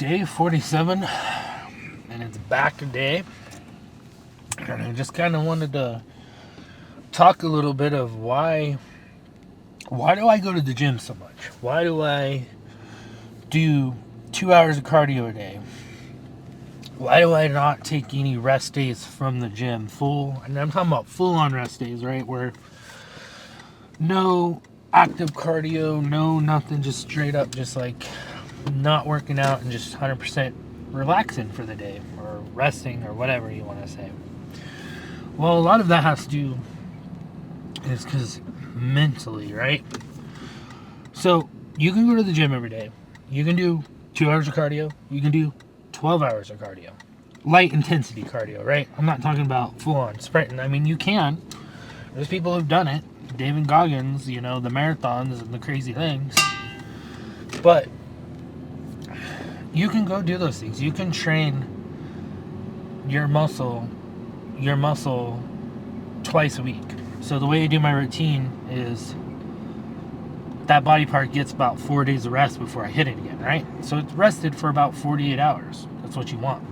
day 47, and it's back day. And I just kind of wanted to talk a little bit of why do I go to the gym so much? Why do I do 2 hours of cardio a day? Why do I not take any rest days from the gym? And I'm talking about full on rest days, right? Where no active cardio, no nothing, just straight up, just like not working out and just 100% relaxing for the day or resting or whatever you want to say. Well, a lot of that has to do is because mentally, right? So you can go to the gym every day. You can do 2 hours of cardio. You can do 12 hours of cardio. Light intensity cardio, right? I'm not talking about full on sprinting. I mean, you can. There's people who've done it. David Goggins, the marathons and the crazy things. But you can go do those things. You can train your muscle twice a week. So the way I do my routine is that body part gets about 4 days of rest before I hit it again, right? So it's rested for about 48 hours. That's what you want.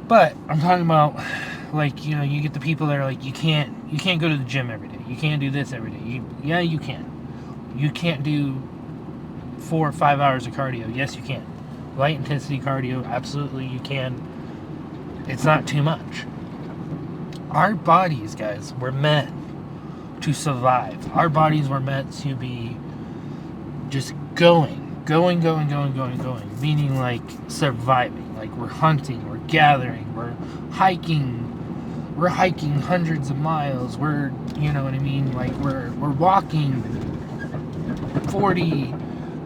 But I'm talking about, you get the people that are like, you can't go to the gym every day. You can't do this every day. Yeah, you can. You can't do 4 or 5 hours of cardio. Yes, you can. Light intensity cardio, absolutely you can. It's not too much. Our bodies, guys, were meant to survive. Our bodies were meant to be just going. Meaning like surviving. Like we're hunting, we're gathering, we're hiking hundreds of miles. We're, you know what I mean? Like we're walking 40,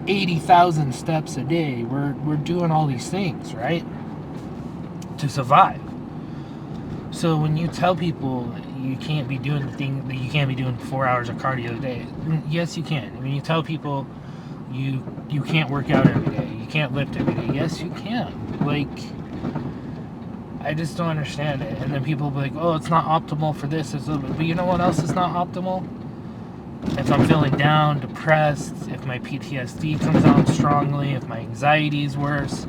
80,000 steps a day. We're doing all these things, right? To survive. So when you tell people you can't be doing the thing that you can't be doing 4 hours of cardio a day, yes you can. When you tell people you can't work out every day, you can't lift every day, yes you can. Like, I just don't understand it. And then people will be like, oh, it's not optimal for this. But you know what else is not optimal? If I'm feeling down, depressed, if my PTSD comes on strongly, if my anxiety is worse,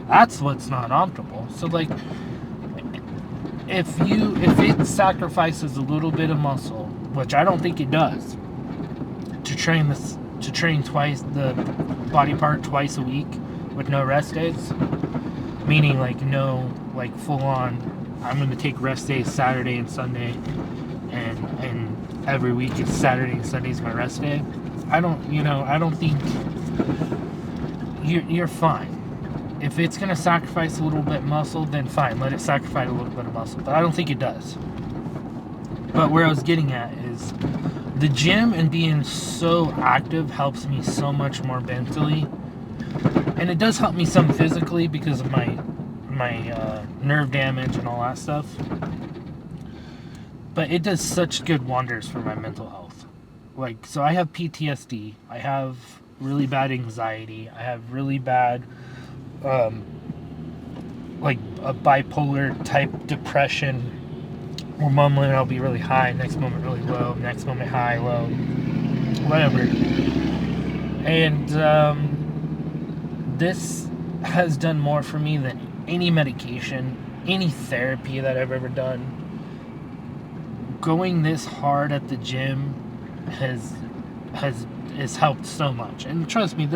that's what's not optimal. So like, if it sacrifices a little bit of muscle, which I don't think it does, to train twice the body part twice a week with no rest days, meaning like no like full on, I'm going to take rest days Saturday and Sunday, and every week it's Saturday and Sunday is my rest day. I don't think you're fine. If it's going to sacrifice a little bit of muscle, then fine, let it sacrifice a little bit of muscle. But I don't think it does. But where I was getting at is the gym and being so active helps me so much more mentally. And it does help me some physically because of my nerve damage and all that stuff. But it does such good wonders for my mental health. Like, so I have PTSD. I have really bad anxiety. I have really bad like a bipolar type depression, where one moment I'll be really high, next moment really low, next moment high, low, whatever. And this has done more for me than any medication, any therapy that I've ever done. Going this hard at the gym has helped so much. And trust me,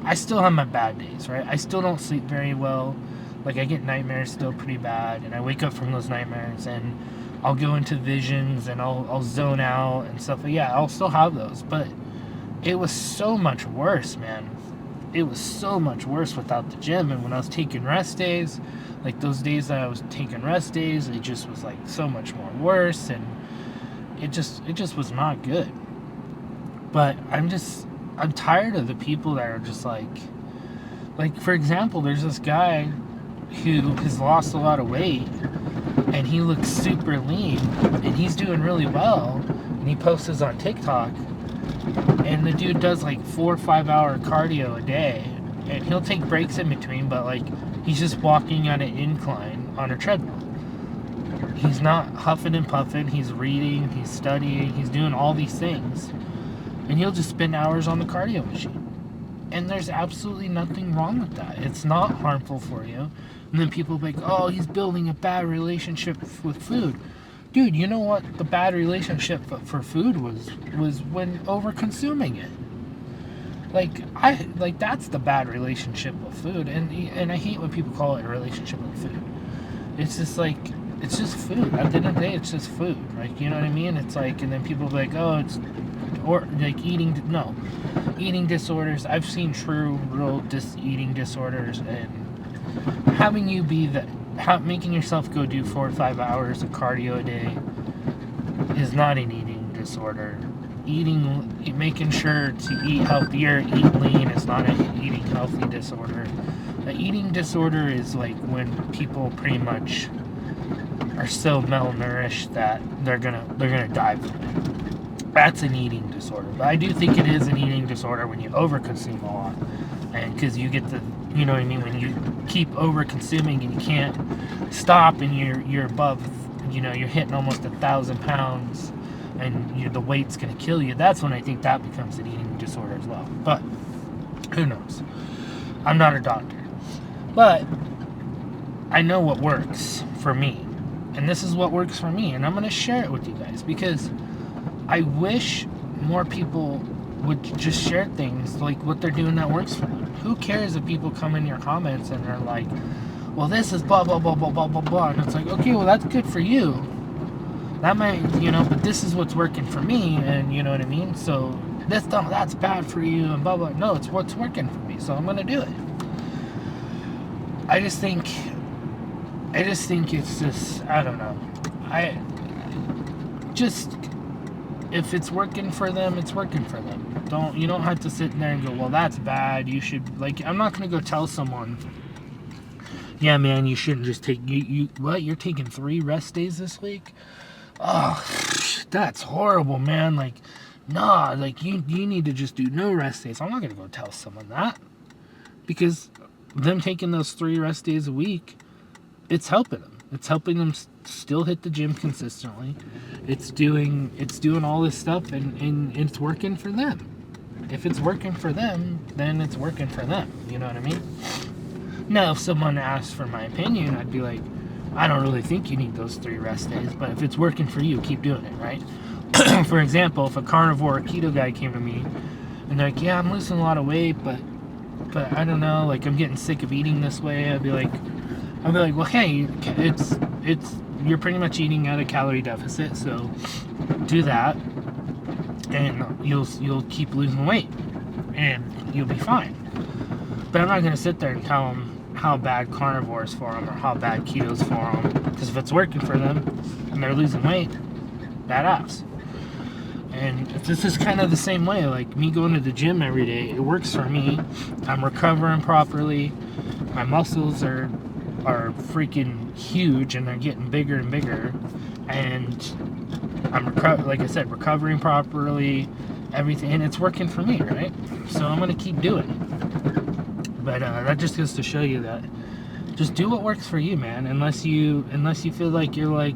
I still have my bad days, right? I still don't sleep very well. Like, I get nightmares still pretty bad, and I wake up from those nightmares, and I'll go into visions, and I'll zone out and stuff. But yeah, I'll still have those, but it was so much worse, man. It was so much worse without the gym. And when I was taking rest days, like those days that I was taking rest days, it just was like so much more worse, and it just was not good. But I'm tired of the people that are just like for example, there's this guy who has lost a lot of weight, and he looks super lean, and he's doing really well, and he posts on TikTok, and the dude does like 4 or 5 hour cardio a day, and he'll take breaks in between, but like he's just walking on an incline on a treadmill. He's not huffing and puffing, he's reading, he's studying, he's doing all these things, and he'll just spend hours on the cardio machine. And there's absolutely nothing wrong with that. It's not harmful for you. And then people be like, oh, he's building a bad relationship with food. Dude, you know what the bad relationship for food was when over consuming it. Like that's the bad relationship with food, and I hate when people call it a relationship with food. It's just like, it's just food. At the end of the day, it's just food. Like, you know what I mean? It's like, and then people be like, oh, it's, or like eating disorders. I've seen true, real eating disorders, and having you be making yourself go do 4 or 5 hours of cardio a day is not an eating disorder. Making sure to eat healthier, eat lean is not an eating healthy disorder. An eating disorder is like when people pretty much are so malnourished that they're gonna die from it. That's an eating disorder. But I do think it is an eating disorder when you overconsume a lot, and because you get you know what I mean, when you keep overconsuming and you can't stop, and you're above, you're hitting almost 1,000 pounds, and the weight's gonna kill you. That's when I think that becomes an eating disorder as well. But who knows? I'm not a doctor, but I know what works for me, and this is what works for me, and I'm gonna share it with you guys because I wish more people would just share things like what they're doing that works for them. Who cares if people come in your comments and they're like, well, this is blah blah blah blah blah blah blah, and it's like, okay, well, that's good for you. That might, but this is what's working for me, and you know what I mean? So that's bad for you, and blah blah. No, it's what's working for me, so I'm gonna do it. I just think it's just, I don't know. If it's working for them, it's working for them. You don't have to sit there and go, well, that's bad. You should, like, I'm not gonna go tell someone, yeah, man, you shouldn't just take, you're taking 3 rest days this week? Oh, that's horrible, man. Like, nah, like, you need to just do no rest days. I'm not gonna go tell someone that, because them taking those 3 rest days a week, it's helping them. It's helping them still hit the gym consistently. It's doing all this stuff, and it's working for them. If it's working for them, then it's working for them. You know what I mean? Now, if someone asked for my opinion, I'd be like, I don't really think you need those 3 rest days, but if it's working for you, keep doing it, right? For example, if a carnivore or keto guy came to me and they're like, yeah, I'm losing a lot of weight, but I don't know, like, I'm getting sick of eating this way, I'd be like, well, hey, you're pretty much eating at a calorie deficit, so do that, and you'll keep losing weight, and you'll be fine. But I'm not gonna sit there and tell them how bad carnivore is for them or how bad keto's for them, because if it's working for them and they're losing weight, badass. And this is kind of the same way, like me going to the gym every day, it works for me. I'm recovering properly, my muscles are freaking huge, and they're getting bigger and bigger, and I'm like I said, recovering properly, everything, and it's working for me, right? So I'm gonna keep doing it. But that just goes to show you that just do what works for you, man. Unless you feel like you're like,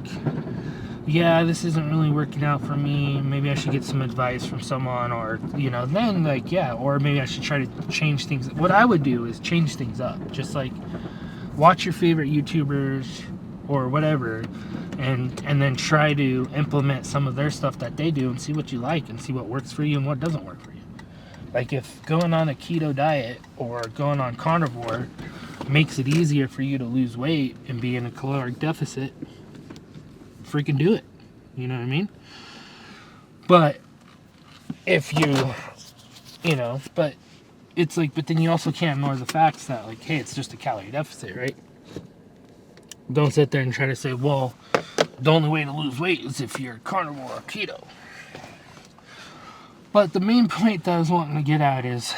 yeah, this isn't really working out for me, maybe I should get some advice from someone, or then, like, yeah, or maybe I should try to change things. What I would do is change things up, just like watch your favorite YouTubers or whatever, and then try to implement some of their stuff that they do, and see what you like, and see what works for you and what doesn't work for you. Like, if going on a keto diet or going on carnivore makes it easier for you to lose weight and be in a caloric deficit, freaking do it. You know what I mean? But if but it's like, but then you also can't ignore the facts that, like, hey, it's just a calorie deficit, right? Don't sit there and try to say, well, the only way to lose weight is if you're carnivore or keto. But the main point that I was wanting to get at is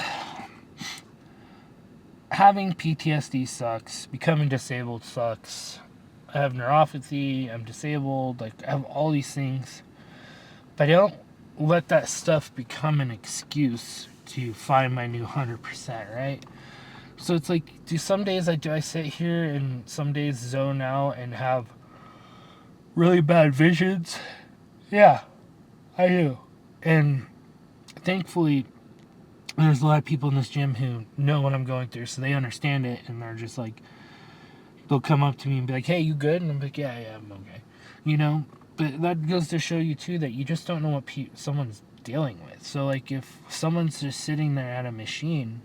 having PTSD sucks, becoming disabled sucks. I have neuropathy, I'm disabled, like, I have all these things. But I don't let that stuff become an excuse to find my new 100%, right? So it's like, some days I sit here and some days zone out and have really bad visions? Yeah, I do. And thankfully, there's a lot of people in this gym who know what I'm going through, so they understand it, and they're just like, they'll come up to me and be like, "Hey, you good?" And I'm like, "Yeah, I'm okay," you know. But that goes to show you too that you just don't know what someone's dealing with. So like, if someone's just sitting there at a machine,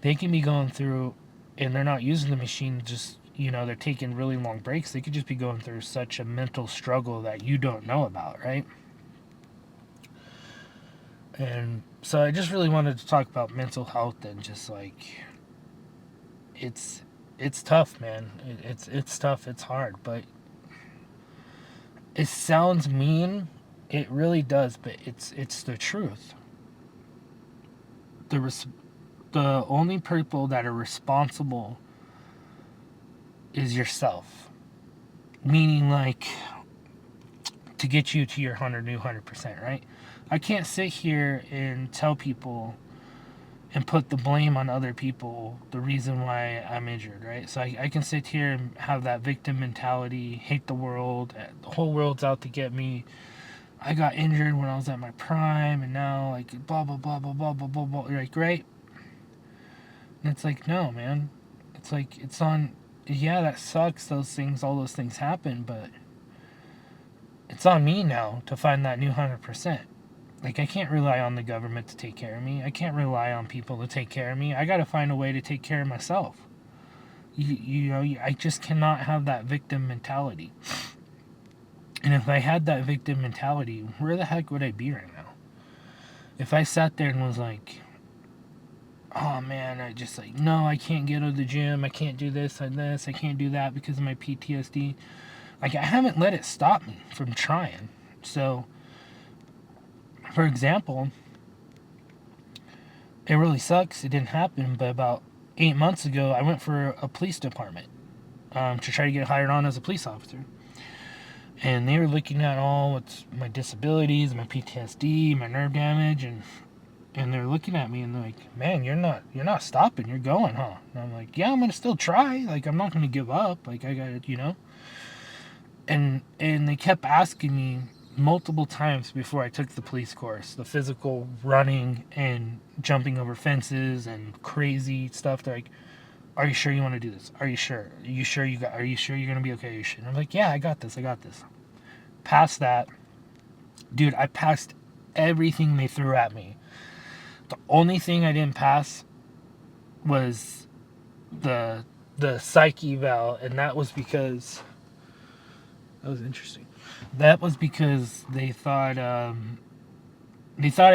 they can be going through, and they're not using the machine. Just they're taking really long breaks. They could just be going through such a mental struggle that you don't know about, right? And so I just really wanted to talk about mental health and just like it's it's tough, man. It's tough. It's hard, but it sounds mean. It really does, but it's the truth. The the only people that are responsible is yourself. Meaning, like, to get you to your 100%, right? I can't sit here and tell people and put the blame on other people the reason why I'm injured, right? So I can sit here and have that victim mentality, hate the world, the whole world's out to get me. I got injured when I was at my prime, and now, like, blah, blah, blah, blah, blah, blah, blah, blah. Like, right? And it's like, no, man. It's like, it's on, yeah, that sucks. All those things happen, but it's on me now to find that new 100%. Like, I can't rely on the government to take care of me. I can't rely on people to take care of me. I got to find a way to take care of myself. I just cannot have that victim mentality. And if I had that victim mentality, where the heck would I be right now? If I sat there and was like, oh man, I just like, no, I can't get to the gym. I can't do this and this. I can't do that because of my PTSD. Like, I haven't let it stop me from trying. So, for example, it really sucks. It didn't happen, but about 8 months ago, I went for a police department to try to get hired on as a police officer. And they were looking at all what's my disabilities, my PTSD, my nerve damage, and they're looking at me and they're like, "Man, you're not stopping. You're going, huh?" And I'm like, "Yeah, I'm gonna still try. Like, I'm not gonna give up. Like, I got. And they kept asking me multiple times before I took the police course, the physical running and jumping over fences and crazy stuff. They're like, "Are you sure you want to do this? Are you sure? Are you sure you're gonna be okay? Are you sure?" And I'm like, "Yeah, I got this. I got this." Past that, dude, I passed everything they threw at me. The only thing I didn't pass was the psych eval, and that was because that was interesting. That was because they thought I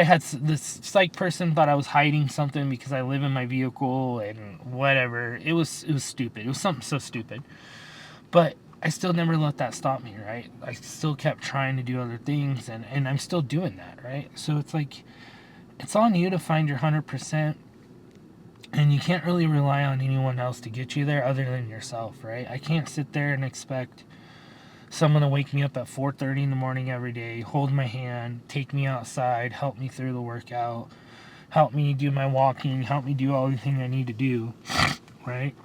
had this psych person thought I was hiding something because I live in my vehicle and whatever. It was stupid. It was something so stupid. But I still never let that stop me, right? I still kept trying to do other things, and I'm still doing that, right? So it's like, it's on you to find your 100%, and you can't really rely on anyone else to get you there other than yourself, right? I can't sit there and expect someone to wake me up at 4:30 in the morning every day, hold my hand, take me outside, help me through the workout, help me do my walking, help me do everything I need to do, right?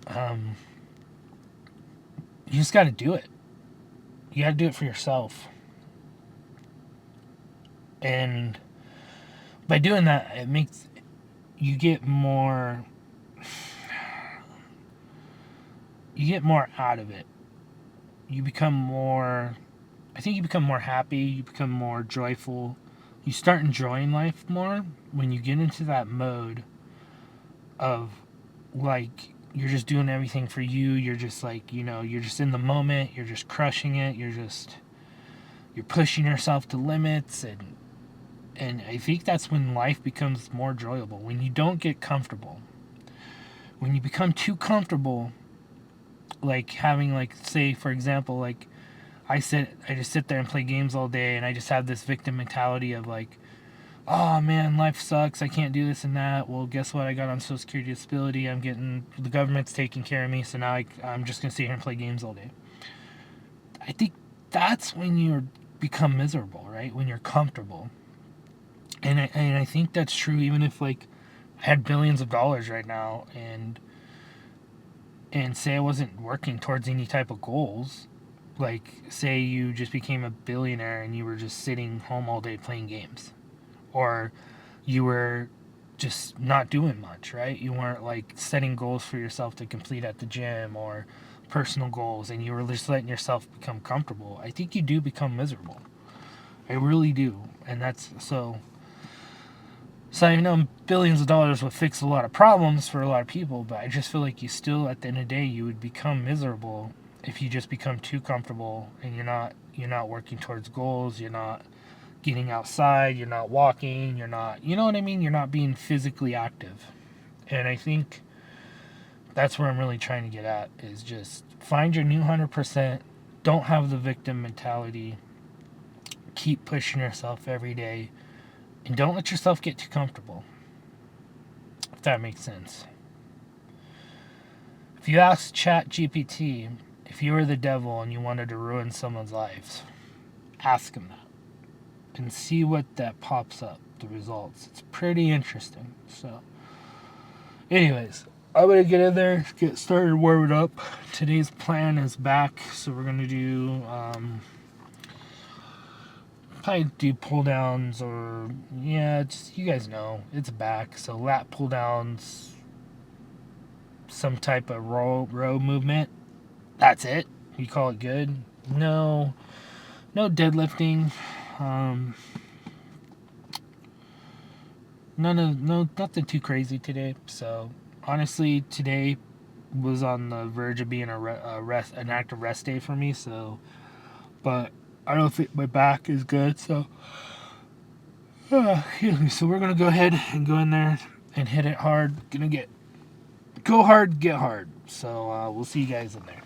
You just got to do it. You got to do it for yourself. And by doing that, it makes you get more out of it. You become more, I think you become more happy, you become more joyful. You start enjoying life more when you get into that mode of, like, you're just doing everything for you. You're just like, you're just in the moment, you're just crushing it, you're pushing yourself to limits, and I think that's when life becomes more enjoyable. When you don't get comfortable. When you become too comfortable, like having, like, say for example, like, I just sit there and play games all day, and I just have this victim mentality of like, oh man, life sucks. I can't do this and that. Well, guess what? I got on Social Security disability. The government's taking care of me, so now I'm just gonna sit here and play games all day. I think that's when you become miserable, right? When you're comfortable, and I think that's true even if, like, I had billions of dollars right now, and say I wasn't working towards any type of goals. Like, say you just became a billionaire and you were just sitting home all day playing games, or you were just not doing much, right? You weren't like setting goals for yourself to complete at the gym or personal goals, and you were just letting yourself become comfortable. I think you do become miserable. I really do. And that's so. So I know billions of dollars would fix a lot of problems for a lot of people, but I just feel like you still, at the end of the day, you would become miserable if you just become too comfortable and you're not working towards goals. You're not getting outside. You're not walking. You're not. You know what I mean? You're not being physically active. And I think that's where I'm really trying to get at is just find your new 100%. Don't have the victim mentality. Keep pushing yourself every day. And don't let yourself get too comfortable. If that makes sense. If you ask ChatGPT if you were the devil and you wanted to ruin someone's lives, ask him that. And see what that pops up, the results. It's pretty interesting. So, anyways, I'm going to get in there, get started warming up. Today's plan is back. So we're going to do... probably do pull downs or just you guys know it's back. So lat pull downs, some type of row movement. That's it. You call it good. No deadlifting. Nothing too crazy today. So honestly, today was on the verge of being an active rest day for me. So, but I don't think my back is good, so so we're gonna go ahead and go in there and hit it hard. Go hard, get hard. So we'll see you guys in there.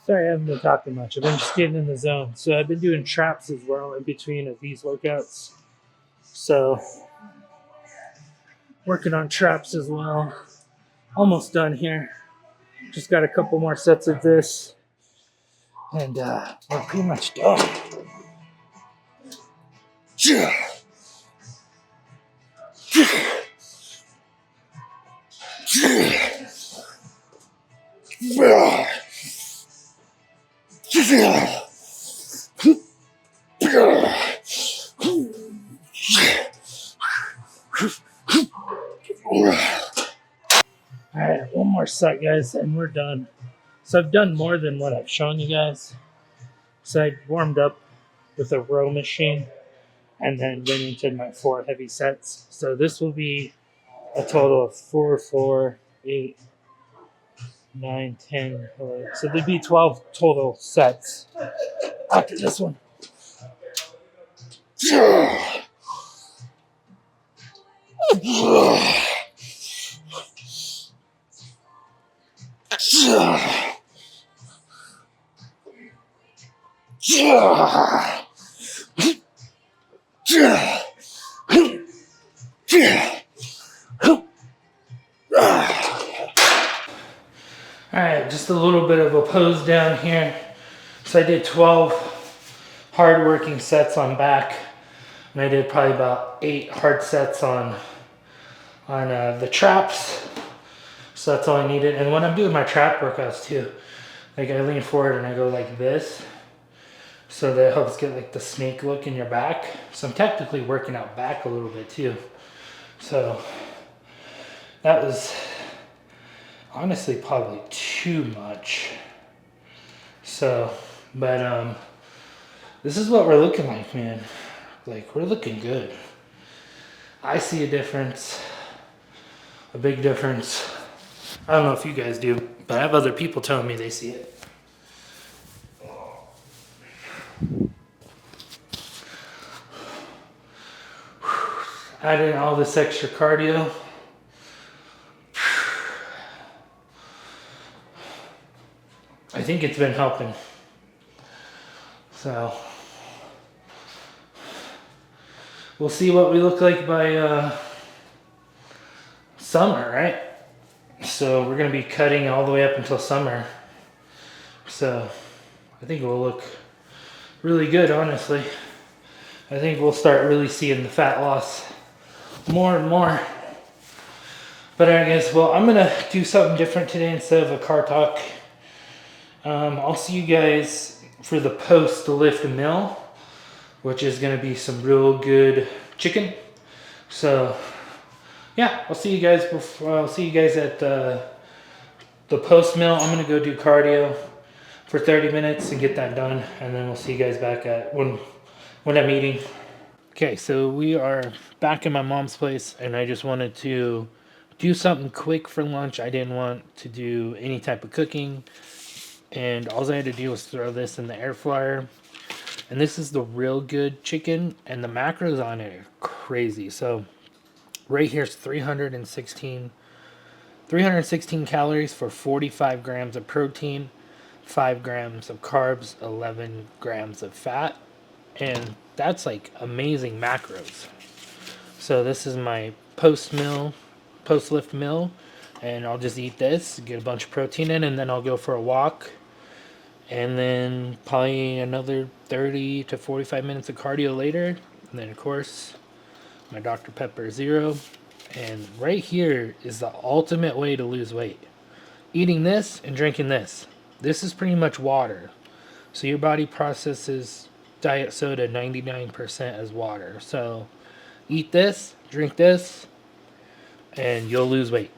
Sorry, I haven't been talking much. I've been just getting in the zone. So I've been doing traps as well in between of these workouts. So working on traps as well. Almost done here. Just got a couple more sets of this. And we're pretty much done. Alright, one more set, guys, and we're done. So I've done more than what I've shown you guys. So I warmed up with a row machine. and then went into my 4 heavy sets. So this will be a total of 4, 4, 8, 9, 10, 11. So there'd be 12 total sets after this one. Alright, just a little bit of a pose down here. So I did 12 hard working sets on back, and I did probably about 8 hard sets on the traps. So that's all I needed. And when I'm doing my trap workouts too, like I lean forward and I go like this, so that helps get like the snake look in your back. So I'm technically working out back a little bit too. So that was honestly probably too much. So, but this is what we're looking like, man. Like, we're looking good. I see a difference, a big difference. I don't know if you guys do, but I have other people telling me they see it. Add in all this extra cardio. I think it's been helping. So we'll see what we look like by summer, right? So we're gonna be cutting all the way up until summer. So I think we'll look really good, honestly. I think we'll start really seeing the fat loss more and more. But I guess, well, I'm gonna do something different today instead of a car talk. I'll see you guys for the post lift meal, which is gonna be some real good chicken. So yeah, I'll see you guys before. I'll see you guys at the post meal. I'm gonna go do cardio for 30 minutes and get that done, and then we'll see you guys back at when I'm eating. Okay, so we are back in my mom's place, and I just wanted to do something quick for lunch. I didn't want to do any type of cooking, and all I had to do was throw this in the air fryer. And this is the real good chicken, and the macros on it are crazy. So right here's 316 calories for 45 grams of protein, 5 grams of carbs, 11 grams of fat, and that's like amazing macros. So this is my post lift meal, and I'll just eat this, get a bunch of protein in, and then I'll go for a walk, and then probably another 30 to 45 minutes of cardio later, and then of course my Dr. Pepper Zero. And right here is the ultimate way to lose weight. Eating this and drinking this. This is pretty much water. So your body processes diet soda 99% as water. So eat this, drink this, and you'll lose weight.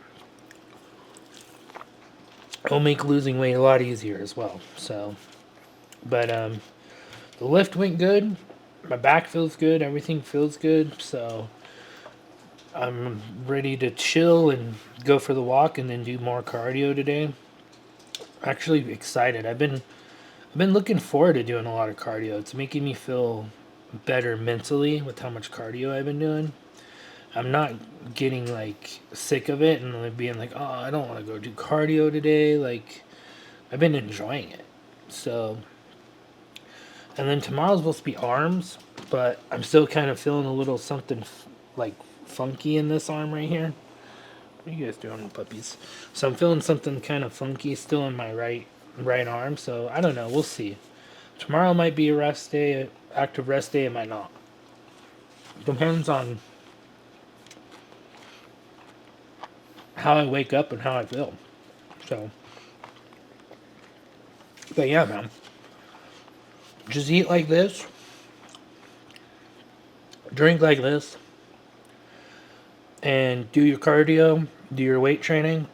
It'll make losing weight a lot easier as well. So, but the lift went good. My back feels good. Everything feels good. So I'm ready to chill and go for the walk and then do more cardio today. Actually excited. I've been looking forward to doing a lot of cardio. It's making me feel better mentally with how much cardio I've been doing. I'm not getting like sick of it and like being like, oh, I don't want to go do cardio today. Like, I've been enjoying it. So, and then tomorrow's supposed to be arms, but I'm still kind of feeling a little something like funky in this arm right here. What are you guys doing, puppies? So I'm feeling something kind of funky still in my right arm. So I don't know. We'll see. Tomorrow might be a rest day, active rest day. It might not. Depends on how I wake up and how I feel. So, but yeah, man. Just eat like this. Drink like this. And do your cardio, do your weight training,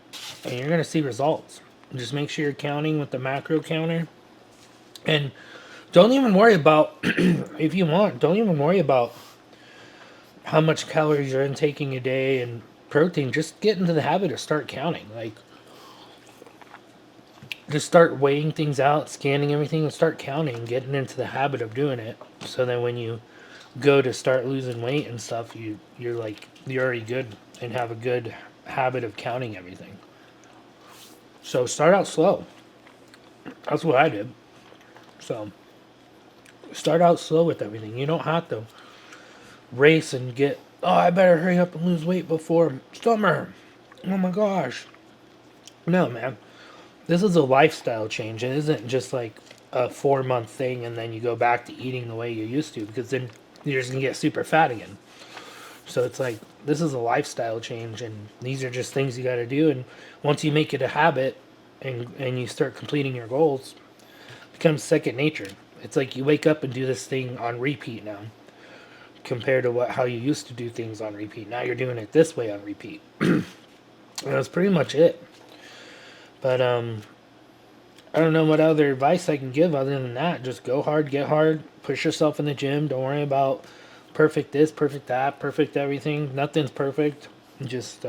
and you're going to see results. Just make sure you're counting with the macro counter. And don't even worry about, if you want, don't even worry about how much calories you're intaking a day and protein, just get into the habit of start counting. Like, just start weighing things out, scanning everything, and start counting, getting into the habit of doing it. So then when you go to start losing weight and stuff, you're already good and have a good habit of counting everything. So start out slow. That's what I did. So start out slow with everything. You don't have to race and get, oh, I better hurry up and lose weight before summer. Oh my gosh. No, man. This is a lifestyle change. It isn't just like a 4 month thing and then you go back to eating the way you used to, because then you're just going to get super fat again. So it's like, this is a lifestyle change, and these are just things you got to do. And once you make it a habit and you start completing your goals, it becomes second nature. It's like you wake up and do this thing on repeat now, compared to how you used to do things on repeat. Now you're doing it this way on repeat. And that's pretty much it. But I don't know what other advice I can give other than that. Just go hard, get hard, push yourself in the gym. Don't worry about perfect this, perfect that, perfect everything. Nothing's perfect. Just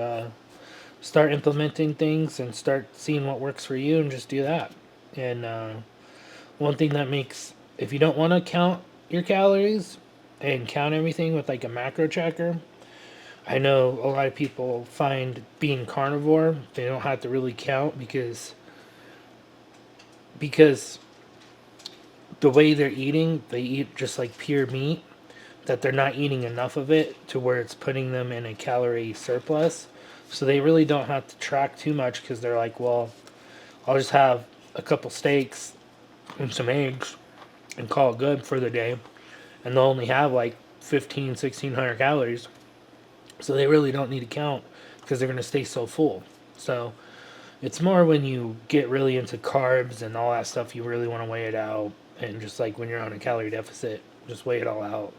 start implementing things and start seeing what works for you, and just do that. And one thing that makes, if you don't want to count your calories and count everything with like a macro tracker, I know a lot of people find being carnivore, they don't have to really count because the way they're eating, they eat just like pure meat, that they're not eating enough of it to where it's putting them in a calorie surplus. So they really don't have to track too much, because they're like, well, I'll just have a couple steaks and some eggs and call it good for the day. And they'll only have like 1,600 calories. So they really don't need to count, because they're going to stay so full. So it's more when you get really into carbs and all that stuff, you really want to weigh it out. And just like when you're on a calorie deficit, just weigh it all out.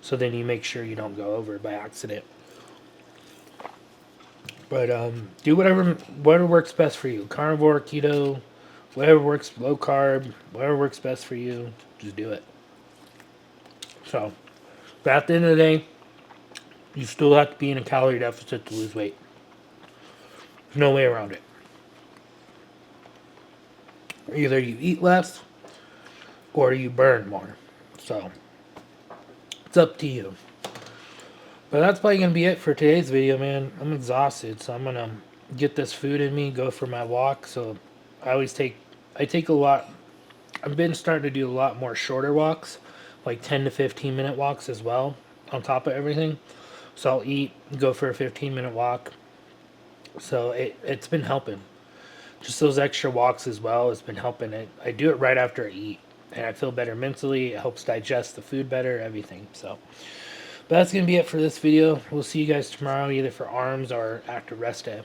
So then you make sure you don't go over by accident. But do whatever works best for you. Carnivore, keto, whatever works, low carb, whatever works best for you, just do it. So, but at the end of the day, you still have to be in a calorie deficit to lose weight. There's no way around it. Either you eat less or you burn more. So, it's up to you. But that's probably going to be it for today's video, man. I'm exhausted, so I'm going to get this food in me, go for my walk. So, I take a lot, I've been starting to do a lot more shorter walks, like 10 to 15 minute walks as well, on top of everything. So I'll eat, go for a 15-minute walk. So it's been helping. Just those extra walks as well has been helping. I do it right after I eat, and I feel better mentally. It helps digest the food better, everything. So, but that's going to be it for this video. We'll see you guys tomorrow, either for arms or after rest day.